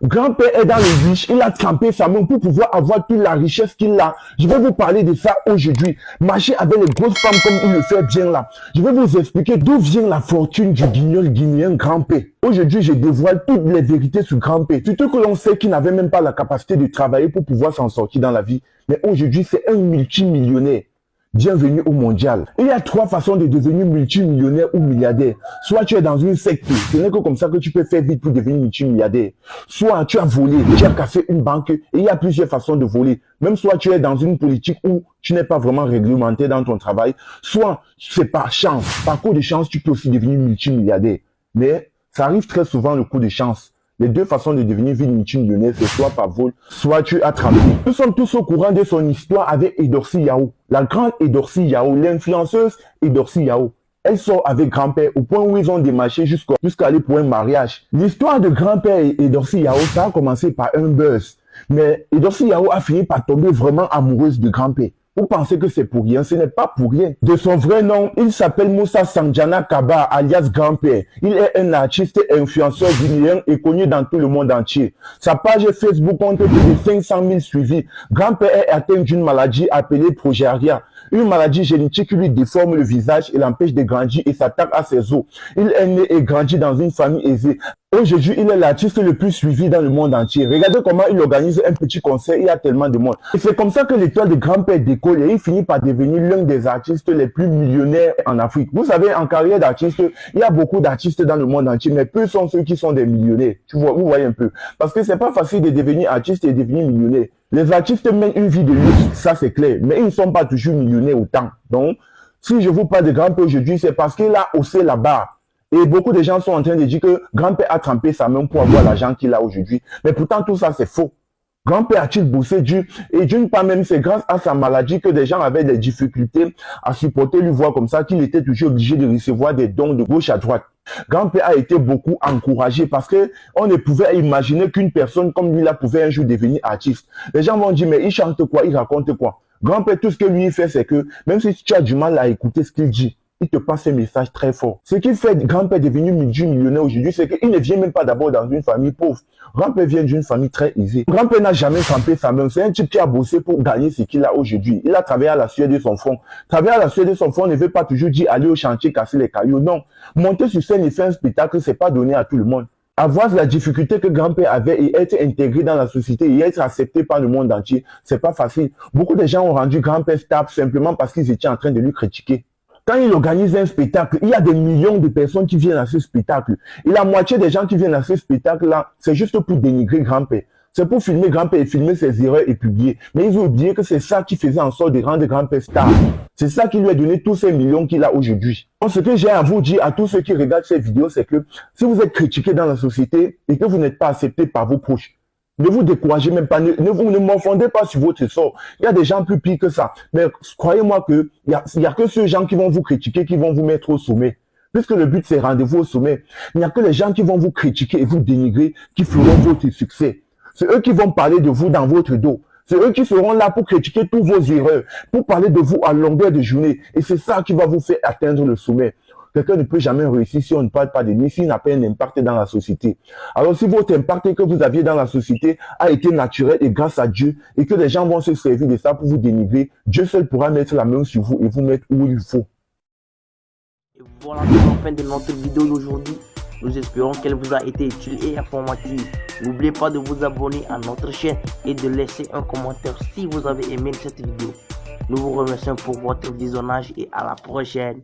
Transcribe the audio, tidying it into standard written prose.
Grand-père est dans le riche, il a trempé sa main pour pouvoir avoir toute la richesse qu'il a. Je vais vous parler de ça aujourd'hui. Marcher avec les grosses femmes comme il le fait bien là. Je vais vous expliquer d'où vient la fortune du guignol guinéen Grand-père. Aujourd'hui, je dévoile toutes les vérités sur Grand-père. Surtout que l'on sait qu'il n'avait même pas la capacité de travailler pour pouvoir s'en sortir dans la vie. Mais aujourd'hui, c'est un multimillionnaire. Bienvenue au mondial. Il y a 3 façons de devenir multimillionnaire ou milliardaire. Soit tu es dans une secte, ce n'est que comme ça que tu peux faire vite pour devenir multimilliardaire. Soit tu as volé, tu as cassé une banque, et il y a plusieurs façons de voler. Même soit tu es dans une politique où tu n'es pas vraiment réglementé dans ton travail, soit c'est par chance. Par coup de chance, tu peux aussi devenir multimilliardaire. Mais ça arrive très souvent le coup de chance. Les 2 façons de devenir multimillionnaire, c'est soit par vol, soit tu as trempé. Nous sommes tous au courant de son histoire avec Edorsi Yao. La grande Edorsi Yao, l'influenceuse Edorsi Yao. Elle sort avec Grand-père au point où ils ont démarché jusqu'à aller pour un mariage. L'histoire de Grand-père et Edorsi Yao, ça a commencé par un buzz. Mais Edorsi Yao a fini par tomber vraiment amoureuse de Grand-père. Vous pensez que c'est pour rien? Ce n'est pas pour rien. De son vrai nom, il s'appelle Moussa Sanjana Kaba, alias Grand-père. Il est un artiste et influenceur guinéen et connu dans tout le monde entier. Sa page Facebook compte plus de 500 000 suivis. Grand-père est atteint d'une maladie appelée progeria. Une maladie génétique qui lui déforme le visage et l'empêche de grandir et s'attaque à ses os. Il est né et grandi dans une famille aisée. Aujourd'hui, il est l'artiste le plus suivi dans le monde entier. Regardez comment il organise un petit concert, il y a tellement de monde. Et c'est comme ça que l'étoile de Grand-père décolle et il finit par devenir l'un des artistes les plus millionnaires en Afrique. Vous savez, en carrière d'artiste, il y a beaucoup d'artistes dans le monde entier, mais peu sont ceux qui sont des millionnaires. Tu vois, vous voyez un peu. Parce que c'est pas facile de devenir artiste et devenir millionnaire. Les artistes mènent une vie de luxe, ça c'est clair, mais ils ne sont pas toujours millionnaires autant. Donc, si je vous parle de Grand-père aujourd'hui, c'est parce qu'il a haussé la barre. Et beaucoup de gens sont en train de dire que Grand-père a trempé sa main pour avoir l'argent qu'il a aujourd'hui. Mais pourtant, tout ça, c'est faux. Grand-père a-t-il bossé dur? Et d'une part même, c'est grâce à sa maladie que des gens avaient des difficultés à supporter lui voir comme ça, qu'il était toujours obligé de recevoir des dons de gauche à droite. Grand-père a été beaucoup encouragé parce que on ne pouvait imaginer qu'une personne comme lui là pouvait un jour devenir artiste. Les gens vont dire, mais il chante quoi? Il raconte quoi? Grand-père, tout ce que lui fait, c'est que même si tu as du mal à écouter ce qu'il dit, il te passe un message très fort. Ce qui fait Grand-père devenir multimillionnaire aujourd'hui, c'est qu'il ne vient même pas d'abord dans une famille pauvre. Grand-père vient d'une famille très aisée. Grand-père n'a jamais trempé sa main. C'est un type qui a bossé pour gagner ce qu'il a aujourd'hui. Il a travaillé à la sueur de son front. Travailler à la sueur de son front ne veut pas toujours dire aller au chantier casser les cailloux. Non. Monter sur scène et faire un spectacle, c'est pas donné à tout le monde. Avoir la difficulté que Grand-père avait et être intégré dans la société et être accepté par le monde entier, c'est pas facile. Beaucoup de gens ont rendu Grand-père stable simplement parce qu'ils étaient en train de lui critiquer. Quand il organise un spectacle, il y a des millions de personnes qui viennent à ce spectacle. Et la moitié des gens qui viennent à ce spectacle-là, c'est juste pour dénigrer Grand-père. C'est pour filmer Grand-père et filmer ses erreurs et publier. Mais ils ont oublié que c'est ça qui faisait en sorte de rendre Grand-père star. C'est ça qui lui a donné tous ces millions qu'il a aujourd'hui. Donc, ce que j'ai à vous dire à tous ceux qui regardent cette vidéo, c'est que si vous êtes critiqué dans la société et que vous n'êtes pas accepté par vos proches, ne vous découragez même pas, ne m'enfondez pas sur votre sort. Il y a des gens plus pires que ça. Mais croyez-moi qu'il y a que ceux gens qui vont vous critiquer, qui vont vous mettre au sommet. Puisque le but c'est rendez-vous au sommet. Il n'y a que les gens qui vont vous critiquer et vous dénigrer, qui feront votre succès. C'est eux qui vont parler de vous dans votre dos. C'est eux qui seront là pour critiquer toutes vos erreurs, pour parler de vous à longueur de journée. Et c'est ça qui va vous faire atteindre le sommet. Quelqu'un ne peut jamais réussir si on ne parle pas de lui, s'il n'a pas un impact dans la société. Alors si votre impact que vous aviez dans la société a été naturel et grâce à Dieu, et que les gens vont se servir de ça pour vous dénigrer, Dieu seul pourra mettre la main sur vous et vous mettre où il faut. Et voilà, c'est la fin de notre vidéo d'aujourd'hui. Nous espérons qu'elle vous a été utile et informative. N'oubliez pas de vous abonner à notre chaîne et de laisser un commentaire si vous avez aimé cette vidéo. Nous vous remercions pour votre visionnage et à la prochaine.